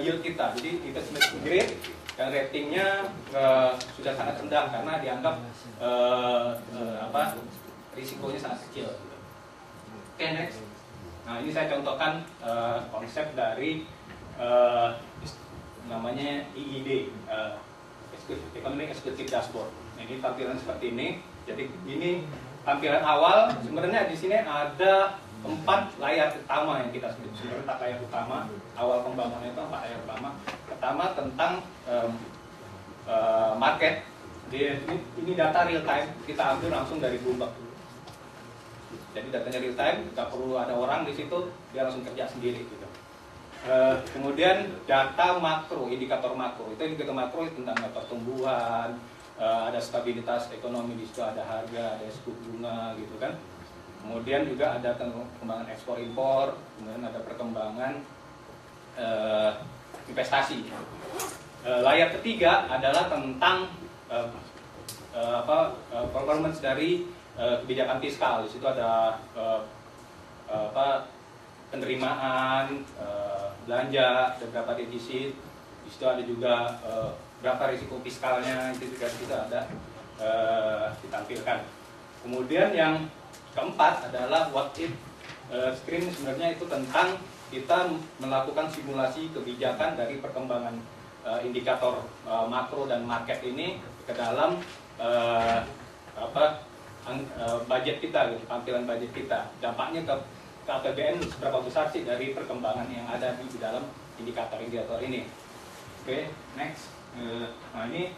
yield kita. Jadi kita grade dan ratingnya sudah sangat rendah karena dianggap risikonya sangat kecil. Oke, next. Nah, ini saya contohkan konsep dari namanya EED, Economic Executive Dashboard. Nah, ini tampilan seperti ini. Jadi ini tampilan awal. Sebenarnya di sini ada 4 layar utama yang kita sebut. Sebenarnya 4 layar utama. Awal pembangunan itu 4 layar utama. Pertama tentang market. Ini data real time. Kita ambil langsung dari Bloomberg. Jadi datanya real time, nggak perlu ada orang di situ, dia langsung kerja sendiri gitu. Kemudian data makro, indikator makro. Itu indikator makro tentang pertumbuhan, ada stabilitas ekonomi di situ, ada harga, ada suku bunga gitu kan. Kemudian juga ada perkembangan ekspor impor, kemudian ada perkembangan investasi. Layar ketiga adalah tentang performance dari kebijakan fiskal. Di situ ada penerimaan, belanja, ada berapa defisit. Di situ ada juga berapa risiko fiskalnya, itu juga di situ ada ditampilkan. Kemudian yang keempat adalah what if screen. Sebenarnya itu tentang kita melakukan simulasi kebijakan dari perkembangan indikator makro dan market ini ke dalam budget kita, gitu, tampilan budget kita. Dampaknya ke APBN seberapa besar sih dari perkembangan yang ada di dalam indikator-indikator ini. Oke, next. Nah, ini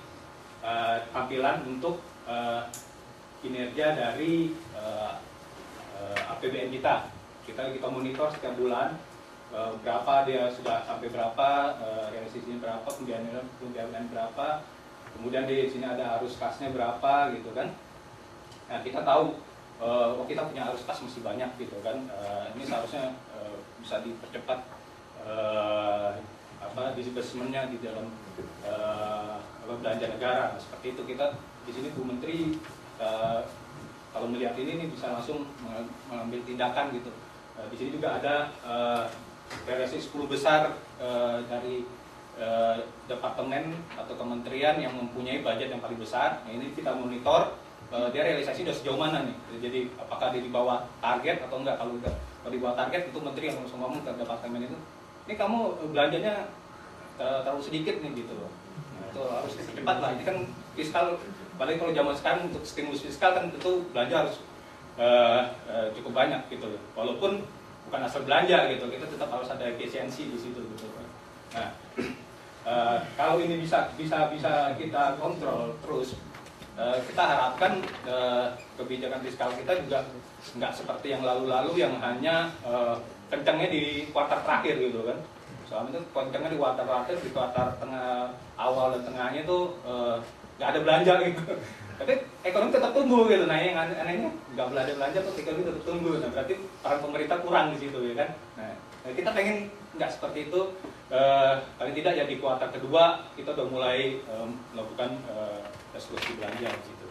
tampilan untuk kinerja dari APBN kita. Kita monitor setiap bulan berapa dia sudah sampai berapa, realisasinya berapa, pembiayaan berapa. Kemudian di sini ada arus kasnya berapa gitu kan. Nah, kita tahu kita punya arus kas masih banyak gitu kan. Ini seharusnya bisa dipercepat disbursementnya di dalam belanja negara. Seperti itu. Kita di sini Bu Menteri kalau melihat ini bisa langsung mengambil tindakan gitu. Di sini juga ada realisasi 10 besar dari departemen atau kementerian yang mempunyai budget yang paling besar. Nah, ini kita monitor dia realisasi sudah sejauh mana nih. Jadi apakah dia di bawah target atau enggak. Kalau di bawah target itu menteri yang langsung ngomong ke departemen itu, ini kamu belanjanya terlalu sedikit nih gitu loh. Nah, itu harus cepat lah. Ini kan fiskal, paling kalau zaman sekarang untuk stimulus fiskal kan tentu belanja harus cukup banyak gitu loh. Walaupun bukan asal belanja gitu, kita tetap harus ada efisiensi di situ gitu. Nah, kalau ini bisa kita kontrol terus, kita harapkan kebijakan fiskal kita juga nggak seperti yang lalu-lalu yang hanya kencangnya di kuartal terakhir gitu kan. Soalnya itu kencangnya di kuartal terakhir, di kuartal tengah awal dan tengahnya itu nggak ada belanja gitu. Tapi ekonomi tetap tumbuh gitu. Nah, yang anehnya nggak belanja kok ekonomi tetap tumbuh. Nah, berarti peran pemerintah kurang di situ ya kan. Nah, kita pengen nggak seperti itu. Paling tidak ya di kuartal kedua kita udah mulai melakukan eksekusi belanja di situ.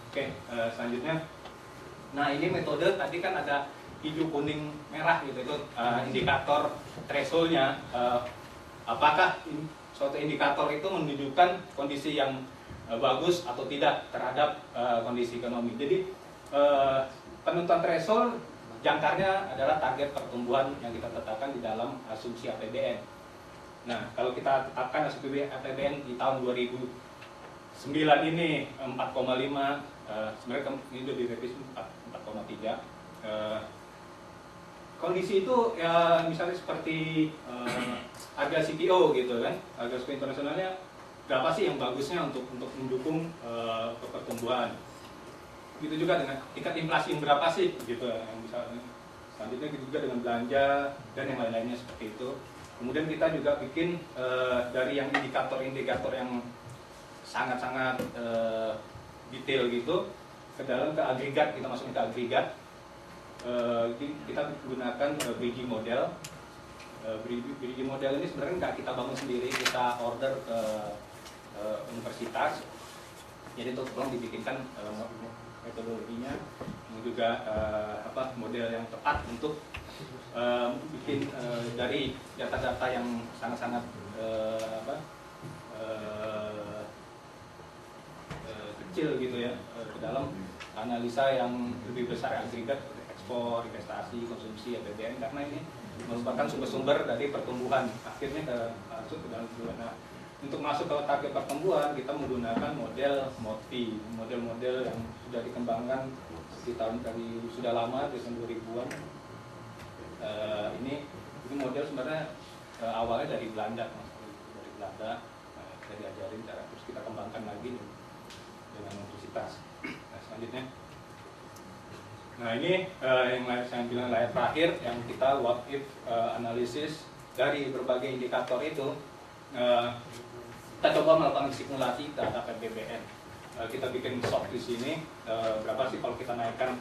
Oke, selanjutnya. Nah, ini metode tadi kan ada hijau, kuning, merah gitu. Itu indikator threshold-nya. Apakah suatu indikator itu menunjukkan kondisi yang bagus atau tidak terhadap kondisi ekonomi. Jadi penentuan threshold jangkarnya adalah target pertumbuhan yang kita tetapkan di dalam asumsi APBN. Nah, kalau kita tetapkan asumsi APBN di tahun 2009 ini 4,5, sebenarnya ini sudah direvisi 4,3. Kondisi itu ya misalnya seperti harga CPO gitu kan, harga CPO internasionalnya berapa sih yang bagusnya untuk mendukung pertumbuhan. Begitu juga dengan tingkat inflasi yang berapa sih gitu yang bisa. Selanjutnya juga dengan belanja dan yang lain-lainnya seperti itu. Kemudian kita juga bikin dari yang indikator-indikator yang sangat-sangat detail gitu ke dalam ke agregat, kita masukin ke agregat. Kita gunakan bridging model. Bridging model ini sebenarnya nggak kita bangun sendiri, kita order ke universitas. Jadi itu tolong dibikinkan metodologinya, juga model yang tepat untuk bikin dari data-data yang sangat-sangat kecil gitu ya ke dalam analisa yang lebih besar, agregat ekspor, investasi, konsumsi, APBN, karena ini merupakan sumber-sumber dari pertumbuhan akhirnya masuk ke dalam pertumbuhan. Nah, untuk masuk ke target pertumbuhan kita menggunakan model MOTI, model-model yang sudah dikembangkan di tahun dari sudah lama di tahun 2000-an. Ini model sebenarnya awalnya dari Belanda, kita diajarin cara, terus kita kembangkan lagi dengan universitas. Nah, selanjutnya, nah ini yang saya bilang layar terakhir yang kita what if analisis dari berbagai indikator itu. Kita coba melakukan simulasi terhadap APBN. Kita bikin shock di sini, berapa sih kalau kita naikkan